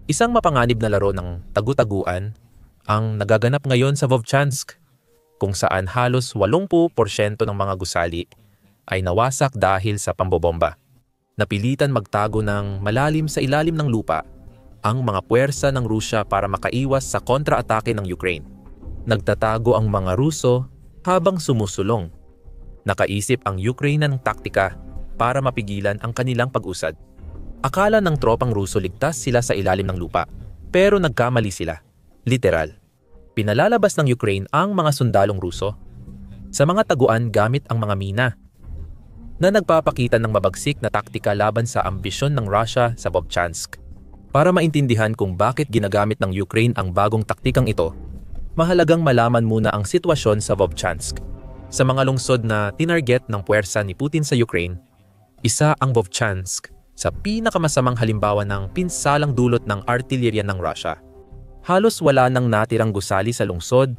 Isang mapanganib na laro ng tagu-taguan ang nagaganap ngayon sa Vovchansk, kung saan halos 80% ng mga gusali ay nawasak dahil sa pambobomba. Napilitan magtago ng malalim sa ilalim ng lupa ang mga puwersa ng Rusya para makaiwas sa kontra-atake ng Ukraine. Nagtatago ang mga Ruso habang sumusulong. Nakaisip ang Ukraine ng taktika para mapigilan ang kanilang pag-usad. Akala ng tropang Ruso ligtas sila sa ilalim ng lupa, pero nagkamali sila. Literal. Pinalalabas ng Ukraine ang mga sundalong Ruso sa mga taguan gamit ang mga mina na nagpapakita ng mabagsik na taktika laban sa ambisyon ng Russia sa Vovchansk. Para maintindihan kung bakit ginagamit ng Ukraine ang bagong taktikang ito, mahalagang malaman muna ang sitwasyon sa Vovchansk. Sa mga lungsod na tinarget ng puwersa ni Putin sa Ukraine, isa ang Vovchansk sa pinakamasamang halimbawa ng pinsalang dulot ng artillerya ng Russia. Halos wala nang natirang gusali sa lungsod,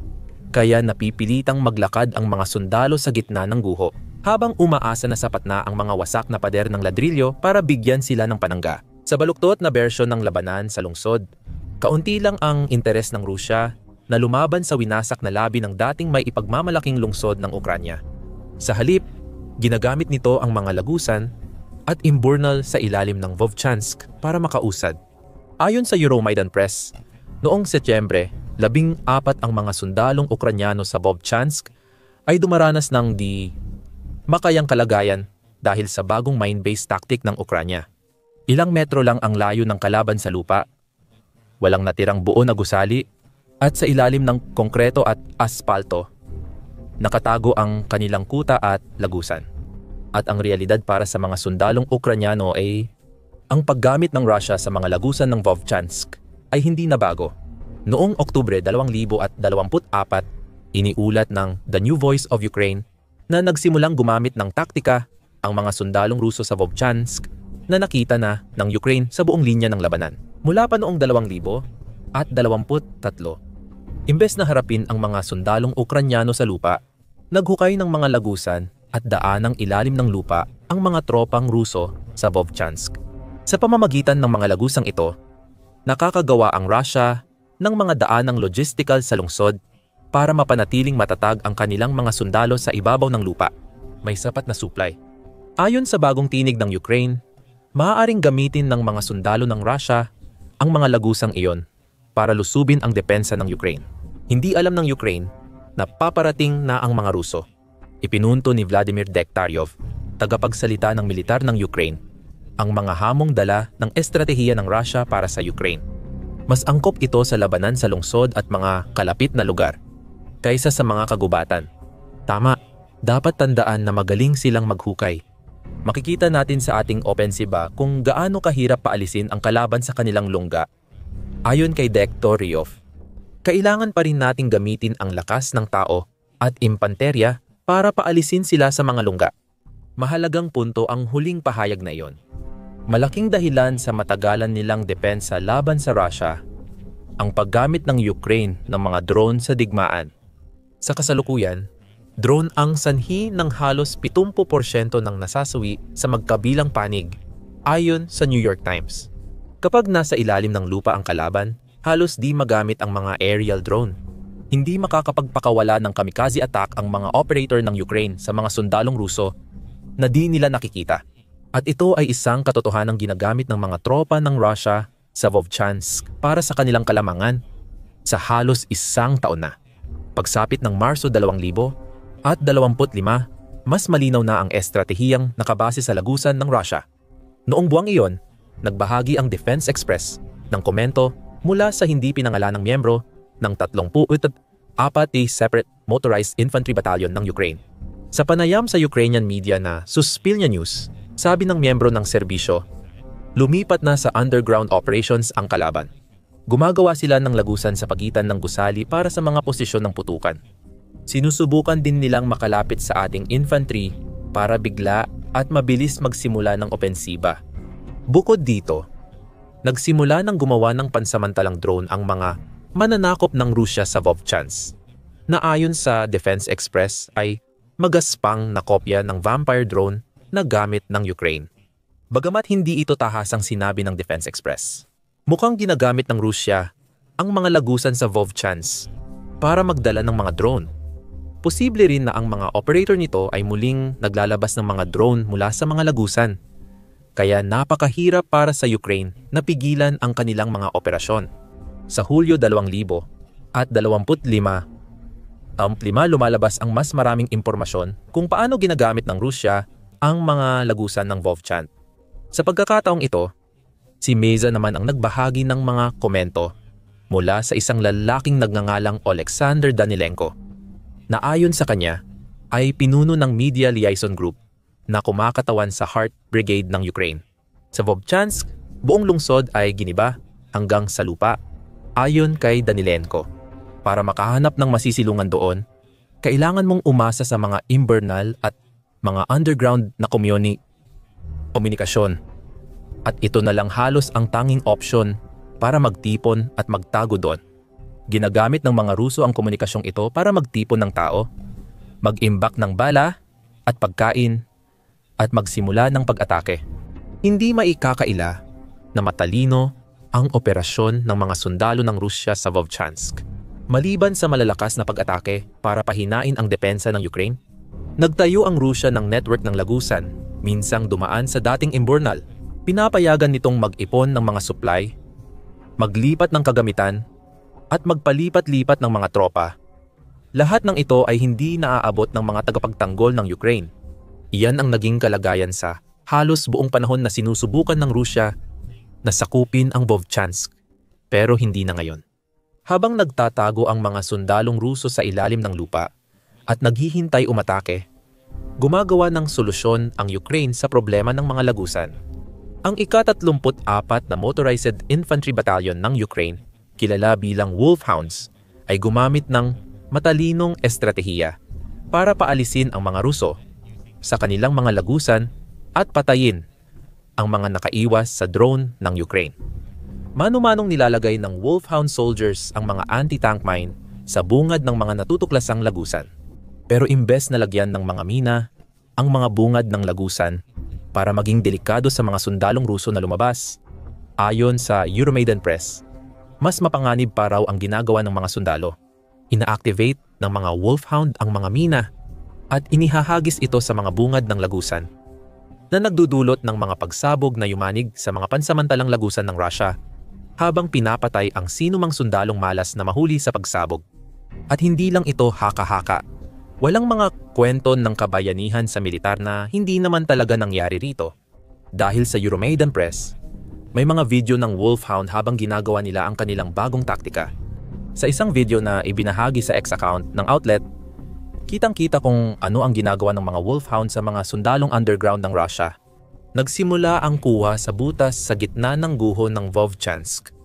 kaya napipilitang maglakad ang mga sundalo sa gitna ng guho, habang umaasa na sapat na ang mga wasak na pader ng ladrilyo para bigyan sila ng panangga. Sa baluktot na bersyon ng labanan sa lungsod, kaunti lang ang interes ng Rusya na lumaban sa winasak na labi ng dating may ipagmamalaking lungsod ng Ukranya. Sa halip, ginagamit nito ang mga lagusan at imburnal sa ilalim ng Vovchansk para makausad. Ayon sa Euromaidan Press, noong Setyembre, 14 ang mga sundalong Ukranyano sa Vovchansk ay dumaranas ng di makayang kalagayan dahil sa bagong mine-based tactic ng Ukranya. Ilang metro lang ang layo ng kalaban sa lupa, walang natirang buo na gusali, at sa ilalim ng konkreto at aspalto, nakatago ang kanilang kuta at lagusan. At ang realidad para sa mga sundalong Ukranyano ay ang paggamit ng Russia sa mga lagusan ng Vovchansk ay hindi na bago. Noong Oktubre 2024, iniulat ng The New Voice of Ukraine na nagsimulang gumamit ng taktika ang mga sundalong Ruso sa Vovchansk na nakita na ng Ukraine sa buong linya ng labanan. Mula pa noong 2023, imbes na harapin ang mga sundalong Ukranyano sa lupa, naghukay ng mga lagusan at daanang ilalim ng lupa ang mga tropang Ruso sa Vovchansk. Sa pamamagitan ng mga lagusang ito, nakakagawa ang Russia ng mga daanang logistical sa lungsod para mapanatiling matatag ang kanilang mga sundalo sa ibabaw ng lupa. May sapat na supply. Ayon sa bagong tinig ng Ukraine, maaaring gamitin ng mga sundalo ng Russia ang mga lagusang iyon para lusubin ang depensa ng Ukraine. Hindi alam ng Ukraine na paparating na ang mga Ruso. Ipinunto ni Vladimir Dektaryov, tagapagsalita ng militar ng Ukraine, ang mga hamong dala ng estratehiya ng Russia para sa Ukraine. Mas angkop ito sa labanan sa lungsod at mga kalapit na lugar kaysa sa mga kagubatan. Tama, dapat tandaan na magaling silang maghukay. Makikita natin sa ating opensiba kung gaano kahirap paalisin ang kalaban sa kanilang lungga. Ayon kay Dektaryov, kailangan pa rin nating gamitin ang lakas ng tao at impanterya para paalisin sila sa mga lungga. Mahalagang punto ang huling pahayag na iyon. Malaking dahilan sa matagalan nilang depensa laban sa Russia ang paggamit ng Ukraine ng mga drone sa digmaan. Sa kasalukuyan, drone ang sanhi ng halos 70% ng nasasawi sa magkabilang panig, ayon sa New York Times. Kapag nasa ilalim ng lupa ang kalaban, halos di magamit ang mga aerial drone. Hindi makakapagpakawala ng kamikaze attack ang mga operator ng Ukraine sa mga sundalong Ruso na di nila nakikita. At ito ay isang katotohanang ginagamit ng mga tropa ng Russia sa Vovchansk para sa kanilang kalamangan sa halos isang taon na. Pagsapit ng Marso 2025, mas malinaw na ang estratehiyang nakabase sa lagusan ng Russia. Noong buwang iyon, nagbahagi ang Defense Express ng komento mula sa hindi pinangalanang miyembro ng 34 Separate Motorized Infantry Battalion ng Ukraine. Sa panayam sa Ukrainian media na Suspilnya News, sabi ng miyembro ng serbisyo, lumipat na sa underground operations ang kalaban. Gumagawa sila ng lagusan sa pagitan ng gusali para sa mga posisyon ng putukan. Sinusubukan din nilang makalapit sa ating infantry para bigla at mabilis magsimula ng opensiba. Bukod dito, nagsimula ng gumawa ng pansamantalang drone ang mga mananakop ng Rusya sa Vovchansk, na ayon sa Defense Express ay magaspang na kopya ng Vampire drone na gamit ng Ukraine. Bagamat hindi ito tahasang sinabi ng Defense Express. Mukhang ginagamit ng Rusya ang mga lagusan sa Vovchansk para magdala ng mga drone. Posible rin na ang mga operator nito ay muling naglalabas ng mga drone mula sa mga lagusan. Kaya napakahirap para sa Ukraine na pigilan ang kanilang mga operasyon. Sa Hulyo 2025, lumalabas ang mas maraming impormasyon kung paano ginagamit ng Rusya ang mga lagusan ng Vovchansk. Sa pagkakataong ito, si Meza naman ang nagbahagi ng mga komento mula sa isang lalaking nagngangalang Alexander Danilenko na ayon sa kanya ay pinuno ng Media Liaison Group na kumakatawan sa Heart Brigade ng Ukraine. Sa Vovchansk, buong lungsod ay giniba hanggang sa lupa. Ayon kay Danilenko, para makahanap ng masisilungan doon, kailangan mong umasa sa mga imbernal at mga underground na komunikasyon. At ito na lang halos ang tanging opsyon para magtipon at magtago doon. Ginagamit ng mga Ruso ang komunikasyong ito para magtipon ng tao, mag-imbak ng bala at pagkain, at magsimula ng pag-atake. Hindi maikakaila na matalino ang operasyon ng mga sundalo ng Rusya sa Vovchansk. Maliban sa malalakas na pag-atake para pahinain ang depensa ng Ukraine, nagtayo ang Rusya ng network ng lagusan, minsang dumaan sa dating imburnal. Pinapayagan nitong mag-ipon ng mga supply, maglipat ng kagamitan, at magpalipat-lipat ng mga tropa. Lahat ng ito ay hindi naaabot ng mga tagapagtanggol ng Ukraine. Iyan ang naging kalagayan sa halos buong panahon na sinusubukan ng Rusya na sakupin ang Vovchansk, pero hindi na ngayon. Habang nagtatago ang mga sundalong Ruso sa ilalim ng lupa at naghihintay umatake, gumagawa ng solusyon ang Ukraine sa problema ng mga lagusan. Ang ika-34 na Motorized Infantry Battalion ng Ukraine, kilala bilang Wolfhounds, ay gumamit ng matalinong estratehiya para paalisin ang mga Ruso sa kanilang mga lagusan at patayin ang mga nakaiwas sa drone ng Ukraine. Mano-manong nilalagay ng Wolfhound soldiers ang mga anti-tank mine sa bungad ng mga natutuklasang lagusan. Pero imbes na lagyan ng mga mina ang mga bungad ng lagusan para maging delikado sa mga sundalong Ruso na lumabas, ayon sa Euromaidan Press, mas mapanganib pa raw ang ginagawa ng mga sundalo. Ina-activate ng mga Wolfhound ang mga mina at inihahagis ito sa mga bungad ng lagusan na nagdudulot ng mga pagsabog na yumanig sa mga pansamantalang lagusan ng Russia habang pinapatay ang sinumang sundalong malas na mahuli sa pagsabog. At hindi lang ito haka-haka. Walang mga kwento ng kabayanihan sa militar na hindi naman talaga nangyari rito. Dahil sa Euromaidan Press, may mga video ng Wolfhound habang ginagawa nila ang kanilang bagong taktika. Sa isang video na ibinahagi sa X account ng outlet, kitang-kita kung ano ang ginagawa ng mga Wolfhound sa mga sundalong underground ng Russia. Nagsimula ang kuha sa butas sa gitna ng guho ng Vovchansk.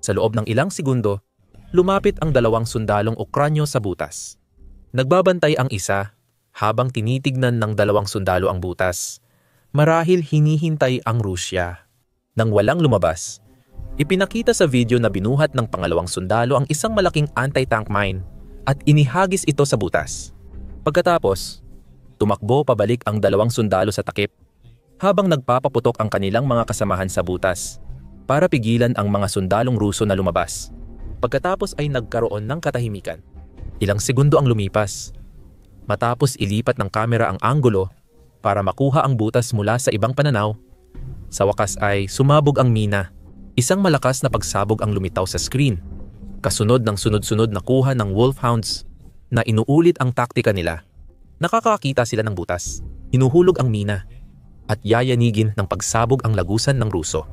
Sa loob ng ilang segundo, lumapit ang dalawang sundalong Ukranyo sa butas. Nagbabantay ang isa habang tinitignan ng dalawang sundalo ang butas. Marahil hinihintay ang Rusya. Nang walang lumabas, ipinakita sa video na binuhat ng pangalawang sundalo ang isang malaking anti-tank mine at inihagis ito sa butas. Pagkatapos, tumakbo pabalik ang dalawang sundalo sa takip habang nagpapaputok ang kanilang mga kasamahan sa butas para pigilan ang mga sundalong Ruso na lumabas. Pagkatapos ay nagkaroon ng katahimikan. Ilang segundo ang lumipas. Matapos ilipat ng kamera ang anggulo para makuha ang butas mula sa ibang pananaw, sa wakas ay sumabog ang mina. Isang malakas na pagsabog ang lumitaw sa screen. Kasunod ng sunod-sunod na kuha ng Wolfhounds na inuulit ang taktika nila. Nakakakita sila ng butas, hinuhulog ang mina, at yayanigin ng pagsabog ang lagusan ng Ruso.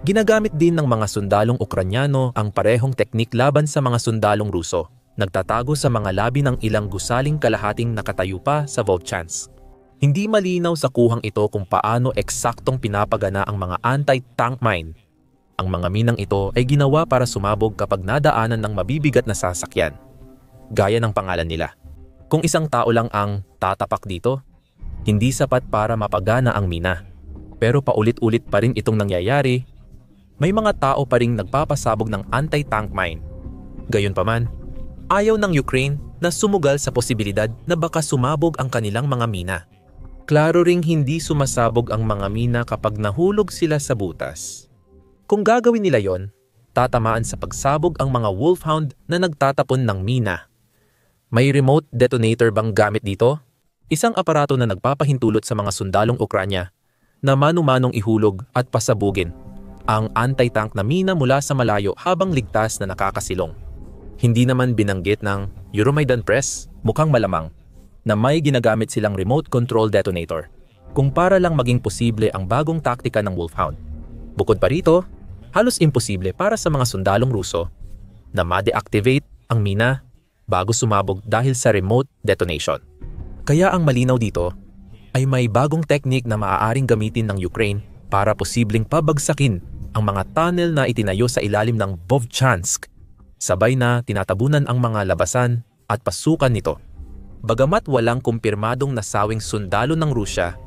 Ginagamit din ng mga sundalong Ukranyano ang parehong teknik laban sa mga sundalong Ruso. Nagtatago sa mga labi ng ilang gusaling kalahating nakatayo pa sa Vovchansk. Hindi malinaw sa kuhang ito kung paano eksaktong pinapagana ang mga anti-tank mine. Ang mga minang ito ay ginawa para sumabog kapag nadaanan ng mabibigat na sasakyan, gaya ng pangalan nila. Kung isang tao lang ang tatapak dito, hindi sapat para mapagana ang mina. Pero paulit-ulit pa rin itong nangyayari. May mga tao pa ring nagpapasabog ng anti-tank mine. Gayunpaman, ayaw ng Ukraine na sumugal sa posibilidad na baka sumabog ang kanilang mga mina. Klaro ring hindi sumasabog ang mga mina kapag nahulog sila sa butas. Kung gagawin nila yon, tatamaan sa pagsabog ang mga Wolfhound na nagtatapon ng mina. May remote detonator bang gamit dito? Isang aparato na nagpapahintulot sa mga sundalong Ukranya na manu-manong ihulog at pasabugin ang anti-tank na mina mula sa malayo habang ligtas na nakakasilong. Hindi naman binanggit ng Euromaidan Press, mukhang malamang, na may ginagamit silang remote control detonator kung para lang maging posible ang bagong taktika ng Wolfhound. Bukod pa rito, halos imposible para sa mga sundalong Ruso na ma-deactivate ang mina bago sumabog dahil sa remote detonation. Kaya ang malinaw dito ay may bagong technique na maaaring gamitin ng Ukraine para posibleng pabagsakin ang mga tunnel na itinayo sa ilalim ng Vovchansk, sabay na tinatabunan ang mga labasan at pasukan nito. Bagamat walang kumpirmadong nasawing sundalo ng Rusya,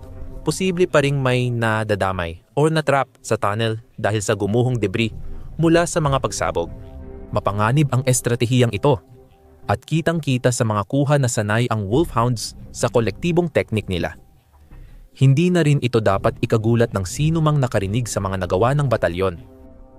posible pa ring may nadadamay o natrap sa tunnel dahil sa gumuhong debris mula sa mga pagsabog. Mapanganib ang estratehiyang ito at kitang-kita sa mga kuha na sanay ang Wolfhounds sa kolektibong teknik nila. Hindi na rin ito dapat ikagulat ng sino mang nakarinig sa mga nagawa ng batalyon.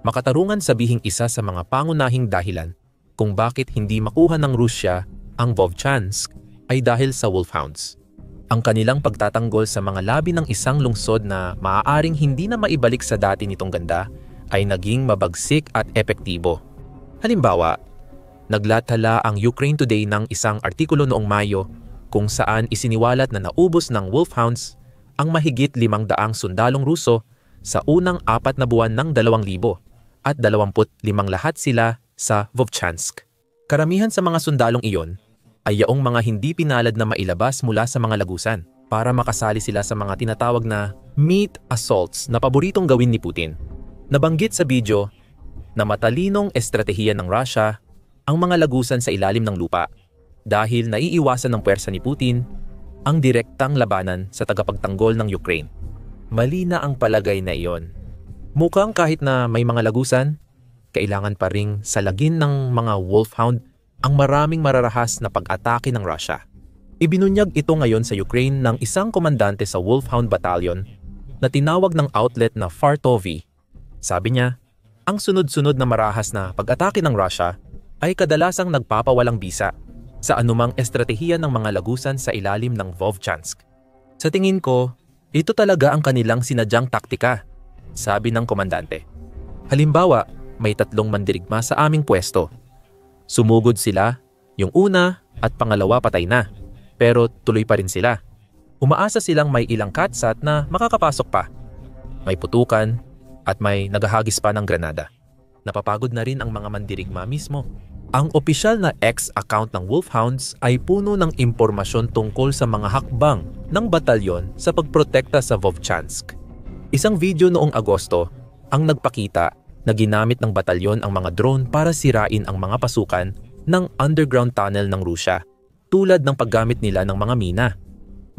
Makatarungan sabihing isa sa mga pangunahing dahilan kung bakit hindi makuha ng Rusya ang Vovchansk ay dahil sa Wolfhounds. Ang kanilang pagtatanggol sa mga labi ng isang lungsod na maaaring hindi na maibalik sa dati nitong ganda ay naging mabagsik at epektibo. Halimbawa, naglathala ang Ukraine Today ng isang artikulo noong Mayo kung saan isiniwalat na naubos ng Wolfhounds ang mahigit 500 sundalong Ruso sa unang 4 na buwan ng 2,000 at 25 lahat sila sa Vovchansk. Karamihan sa mga sundalong iyon ay yaong mga hindi pinalad na mailabas mula sa mga lagusan para makasali sila sa mga tinatawag na meat assaults na paboritong gawin ni Putin. Nabanggit sa video na matalinong estratehiya ng Russia ang mga lagusan sa ilalim ng lupa dahil naiiwasan ng puwersa ni Putin ang direktang labanan sa tagapagtanggol ng Ukraine. Mali na ang palagay na iyon. Mukhang kahit na may mga lagusan, kailangan pa ring salagin ng mga Wolfhound ang maraming mararahas na pag-atake ng Russia. Ibinunyag ito ngayon sa Ukraine ng isang komandante sa Wolfhound Battalion na tinawag ng outlet na Fartovy. Sabi niya, ang sunod-sunod na marahas na pag-atake ng Russia ay kadalasang nagpapawalang bisa sa anumang estratehiya ng mga lagusan sa ilalim ng Vovchansk. Sa tingin ko, ito talaga ang kanilang sinadyang taktika, sabi ng komandante. Halimbawa, may 3 mandirigma sa aming pwesto. Sumugod sila, yung una at pangalawa patay na, pero tuloy pa rin sila. Umaasa silang may ilang katsat na makakapasok pa. May putukan at may naghahagis pa ng granada. Napapagod na rin ang mga mandirigma mismo. Ang opisyal na X account ng Wolfhounds ay puno ng impormasyon tungkol sa mga hakbang ng batalyon sa pagprotekta sa Vovchansk. Isang video noong Agosto ang nagpakita na ginamit ng batalyon ang mga drone para sirain ang mga pasukan ng underground tunnel ng Rusya, tulad ng paggamit nila ng mga mina.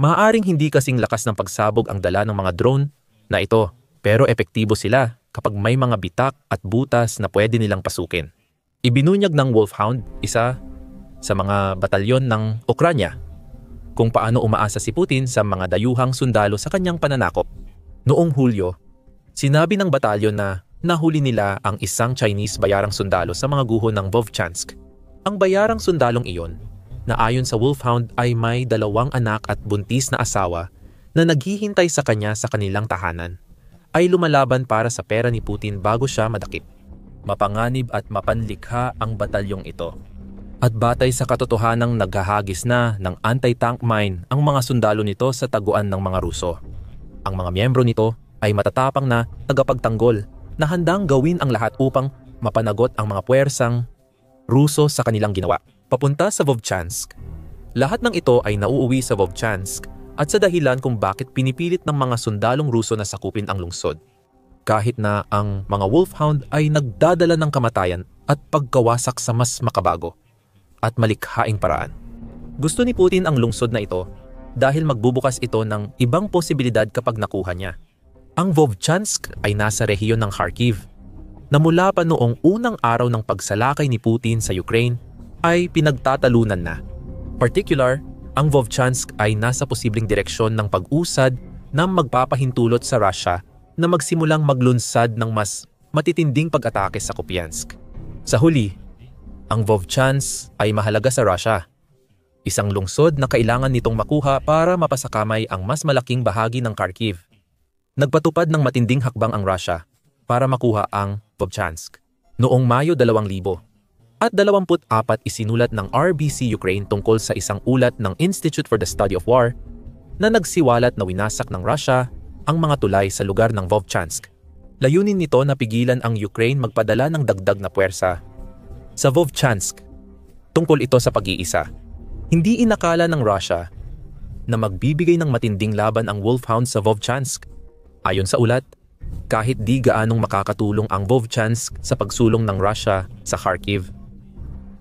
Maaaring hindi kasing lakas ng pagsabog ang dala ng mga drone na ito, pero epektibo sila kapag may mga bitak at butas na pwede nilang pasukin. Ibinunyag ng Wolfhound, isa sa mga batalyon ng Ukranya, kung paano umaasa si Putin sa mga dayuhang sundalo sa kanyang pananakop. Noong Hulyo, sinabi ng batalyon na nahuli nila ang isang Chinese bayarang sundalo sa mga guho ng Vovchansk. Ang bayarang sundalong iyon, na ayon sa Wolfhound ay may 2 anak at buntis na asawa na naghihintay sa kanya sa kanilang tahanan, ay lumalaban para sa pera ni Putin bago siya madakip. Mapanganib at mapanlikha ang batalyong ito. At batay sa katotohanang naghahagis na ng anti-tank mine ang mga sundalo nito sa taguan ng mga Ruso. Ang mga miyembro nito ay matatapang na tagapagtanggol na handang gawin ang lahat upang mapanagot ang mga puwersang Ruso sa kanilang ginawa. Papunta sa Vovchansk. Lahat ng ito ay nauuwi sa Vovchansk at sa dahilan kung bakit pinipilit ng mga sundalong Ruso na sakupin ang lungsod. Kahit na ang mga Wolfhound ay nagdadala ng kamatayan at pagkawasak sa mas makabago at malikhaing paraan. Gusto ni Putin ang lungsod na ito dahil magbubukas ito ng ibang posibilidad kapag nakuha niya. Ang Vovchansk ay nasa rehiyon ng Kharkiv na mula pa noong unang araw ng pagsalakay ni Putin sa Ukraine ay pinagtatalunan na. Particular, ang Vovchansk ay nasa posibleng direksyon ng pag-usad na magpapahintulot sa Russia na magsimulang maglunsad ng mas matitinding pag-atake sa Kupiansk. Sa huli, ang Vovchansk ay mahalaga sa Russia. Isang lungsod na kailangan nitong makuha para mapasakamay ang mas malaking bahagi ng Kharkiv. Nagpatupad ng matinding hakbang ang Russia para makuha ang Vovchansk noong Mayo 2000 at 24 isinulat ng RBC Ukraine tungkol sa isang ulat ng Institute for the Study of War na nagsiwalat na winasak ng Russia ang mga tulay sa lugar ng Vovchansk. Layunin nito na pigilan ang Ukraine magpadala ng dagdag na puwersa sa Vovchansk. Tungkol ito sa pag-iisa. Hindi inakala ng Russia na magbibigay ng matinding laban ang Wolfhounds sa Vovchansk. Ayon sa ulat, kahit di gaanong makakatulong ang Vovchansk sa pagsulong ng Russia sa Kharkiv,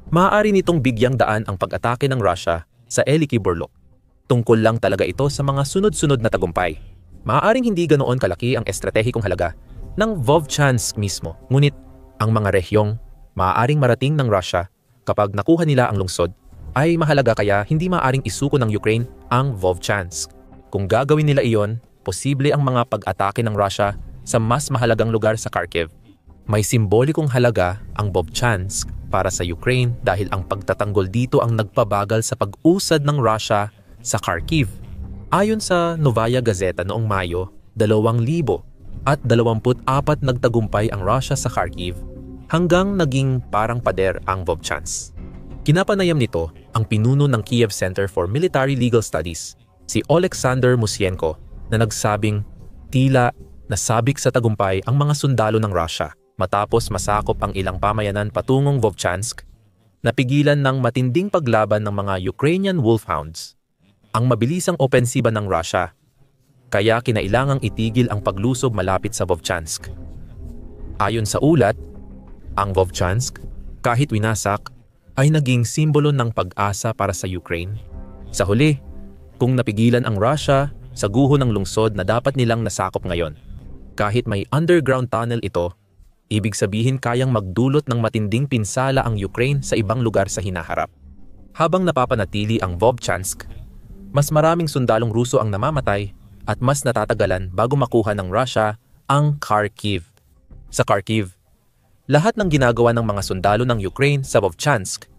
maaari nitong bigyang daan ang pag-atake ng Russia sa Eliki Burlok. Tungkol lang talaga ito sa mga sunod-sunod na tagumpay. Maaaring hindi ganoon kalaki ang estratehikong halaga ng Vovchansk mismo, ngunit ang mga rehiyong maaaring marating ng Russia kapag nakuha nila ang lungsod ay mahalaga, kaya hindi maaaring isuko ng Ukraine ang Vovchansk. Kung gagawin nila iyon, posible ang mga pag-atake ng Russia sa mas mahalagang lugar sa Kharkiv. May simbolikong halaga ang Vovchansk para sa Ukraine dahil ang pagtatanggol dito ang nagpabagal sa pag-usad ng Russia sa Kharkiv. Ayon sa Novaya Gazeta noong Mayo 2024, nagtagumpay ang Russia sa Kharkiv hanggang naging parang pader ang Vovchansk. Kinapanayam nito ang pinuno ng Kiev Center for Military Legal Studies, si Oleksandr Musienko, na nagsabing tila nasabik sa tagumpay ang mga sundalo ng Russia matapos masakop ang ilang pamayanan patungong Vovchansk, napigilan ng matinding paglaban ng mga Ukrainian Wolfhounds ang mabilisang opensiba ng Russia, kaya kinailangang itigil ang paglusob malapit sa Vovchansk. Ayon sa ulat, ang Vovchansk, kahit winasak, ay naging simbolo ng pag-asa para sa Ukraine. Sa huli, kung napigilan ang Russia sa guho ng lungsod na dapat nilang nasakop ngayon, kahit may underground tunnel ito, ibig sabihin kayang magdulot ng matinding pinsala ang Ukraine sa ibang lugar sa hinaharap. Habang napapanatili ang Vovchansk, mas maraming sundalong Ruso ang namamatay at mas natatagalan bago makuha ng Russia ang Kharkiv. Sa Kharkiv, lahat ng ginagawa ng mga sundalo ng Ukraine sa Vovchansk,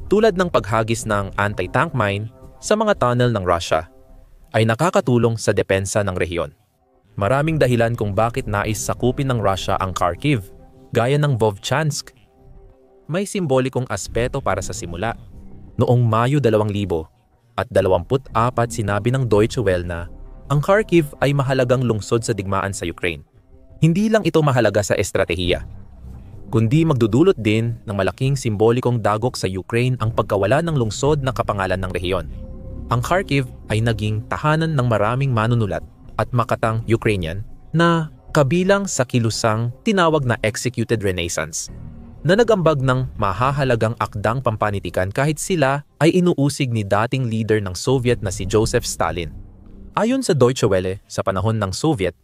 tulad ng paghagis ng anti-tank mine sa mga tunnel ng Russia, ay nakakatulong sa depensa ng rehiyon. Maraming dahilan kung bakit nais sakupin ng Russia ang Kharkiv, gaya ng Vovchansk. May simbolikong aspeto para sa simula. Noong Mayo 2024, sinabi ng Deutsche Welle na ang Kharkiv ay mahalagang lungsod sa digmaan sa Ukraine. Hindi lang ito mahalaga sa estratehiya, kundi magdudulot din ng malaking simbolikong dagok sa Ukraine ang pagkawala ng lungsod na kapangalan ng rehiyon. Ang Kharkiv ay naging tahanan ng maraming manunulat at makatang Ukrainian na kabilang sa kilusang tinawag na Executed Renaissance, na nagambag ng mahahalagang akdang pampanitikan kahit sila ay inuusig ni dating leader ng Soviet na si Joseph Stalin. Ayon sa Deutsche Welle, sa panahon ng Soviet,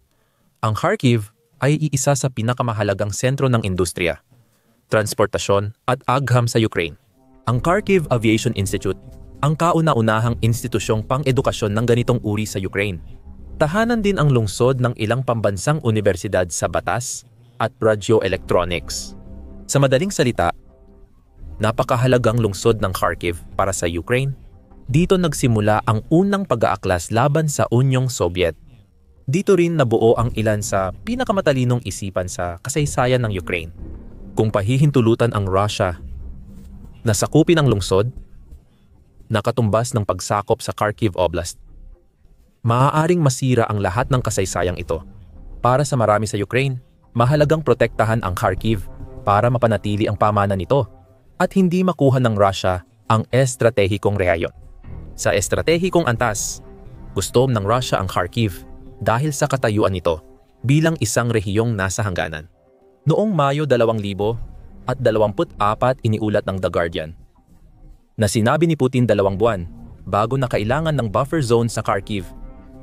ang Kharkiv ay iisa sa pinakamahalagang sentro ng industriya, transportasyon at agham sa Ukraine. Ang Kharkiv Aviation Institute ang kauna-unahang institusyong pang-edukasyon ng ganitong uri sa Ukraine. Tahanan din ang lungsod ng ilang pambansang unibersidad sa batas at radioelectronics. Sa madaling salita, napakahalagang lungsod ng Kharkiv para sa Ukraine. Dito nagsimula ang unang pag-aaklas laban sa Unyong Soviet. Dito rin nabuo ang ilan sa pinakamatalinong isipan sa kasaysayan ng Ukraine. Kung pahihintulutan ang Russia na sakupin ang lungsod, nakatumbas ng pagsakop sa Kharkiv Oblast, maaaring masira ang lahat ng kasaysayang ito. Para sa marami sa Ukraine, mahalagang protektahan ang Kharkiv para mapanatili ang pamanan nito at hindi makuha ng Russia ang estratehikong rehiyon. Sa estratehikong antas, gusto ng Russia ang Kharkiv dahil sa katayuan nito bilang isang rehiyong nasa hangganan. Noong Mayo 2024, iniulat ng The Guardian na sinabi ni Putin 2 buwan bago na kailangan ng buffer zone sa Kharkiv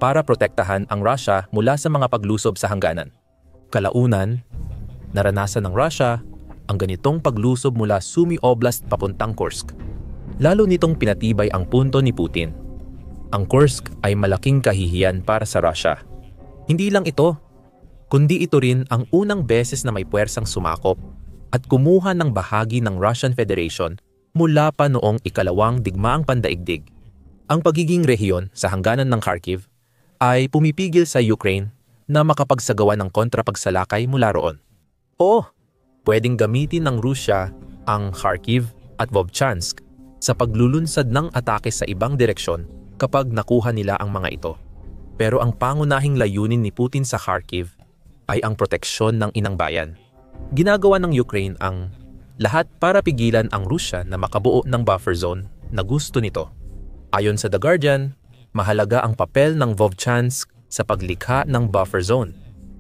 para protektahan ang Russia mula sa mga paglusob sa hangganan. Kalaunan, naranasan ng Russia ang ganitong paglusob mula Sumy Oblast papuntang Kursk. Lalo nitong pinatibay ang punto ni Putin. Ang Kursk ay malaking kahihiyan para sa Russia. Hindi lang ito, kundi ito rin ang unang beses na may puwersang sumakop at kumuha ng bahagi ng Russian Federation mula pa noong ikalawang digmaang pandaigdig. Ang pagiging rehiyon sa hangganan ng Kharkiv ay pumipigil sa Ukraine na makapagsagawa ng kontrapagsalakay mula roon. Oo, pwedeng gamitin ng Rusya ang Kharkiv at Vovchansk sa paglulunsad ng atake sa ibang direksyon kapag nakuha nila ang mga ito. Pero ang pangunahing layunin ni Putin sa Kharkiv ay ang proteksyon ng inang bayan. Ginagawa ng Ukraine ang lahat para pigilan ang Rusya na makabuo ng buffer zone na gusto nito. Ayon sa The Guardian, mahalaga ang papel ng Vovchansk sa paglikha ng buffer zone.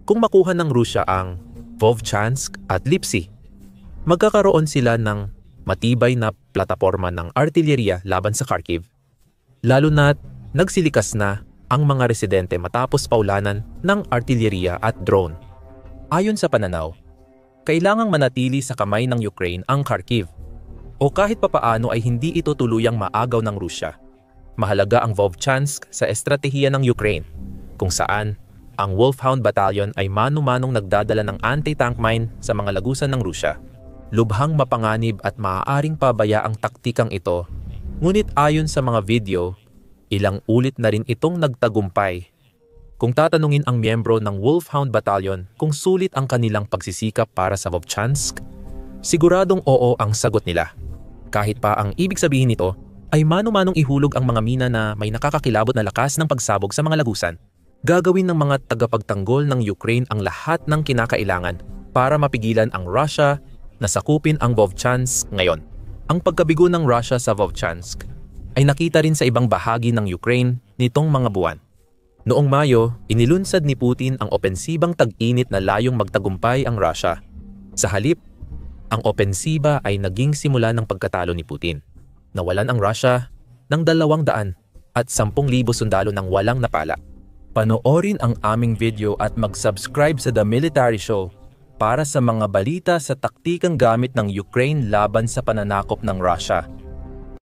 Kung makuha ng Rusya ang Vovchansk at Lipsy, magkakaroon sila ng matibay na plataporma ng artilleriya laban sa Kharkiv, lalo na't nagsilikas na ang mga residente matapos paulanan ng artilleriya at drone. Ayon sa pananaw, kailangang manatili sa kamay ng Ukraine ang Kharkiv o kahit papaano ay hindi ito tuluyang maagaw ng Rusya. Mahalaga ang Vovchansk sa estratehiya ng Ukraine, kung saan ang Wolfhound Battalion ay mano-manong nagdadala ng anti-tank mine sa mga lagusan ng Rusya. Lubhang mapanganib at maaaring pabaya ang taktikang ito, ngunit ayon sa mga video, ilang ulit na rin itong nagtagumpay. Kung tatanungin ang miyembro ng Wolfhound Battalion kung sulit ang kanilang pagsisikap para sa Vovchansk, siguradong oo ang sagot nila. Kahit pa ang ibig sabihin nito ay mano-manong ihulog ang mga mina na may nakakakilabot na lakas ng pagsabog sa mga lagusan. Gagawin ng mga tagapagtanggol ng Ukraine ang lahat ng kinakailangan para mapigilan ang Russia na sakupin ang Vovchansk ngayon. Ang pagkabigo ng Russia sa Vovchansk ay nakita rin sa ibang bahagi ng Ukraine nitong mga buwan. Noong Mayo, inilunsad ni Putin ang opensibang tag-init na layong magtagumpay ang Russia. Sa halip, ang opensiba ay naging simula ng pagkatalo ni Putin. Nawalan ang Russia ng 200 at 10,000 sundalo ng walang napala. Panoorin ang aming video at mag-subscribe sa The Military Show para sa mga balita sa taktikang gamit ng Ukraine laban sa pananakop ng Russia.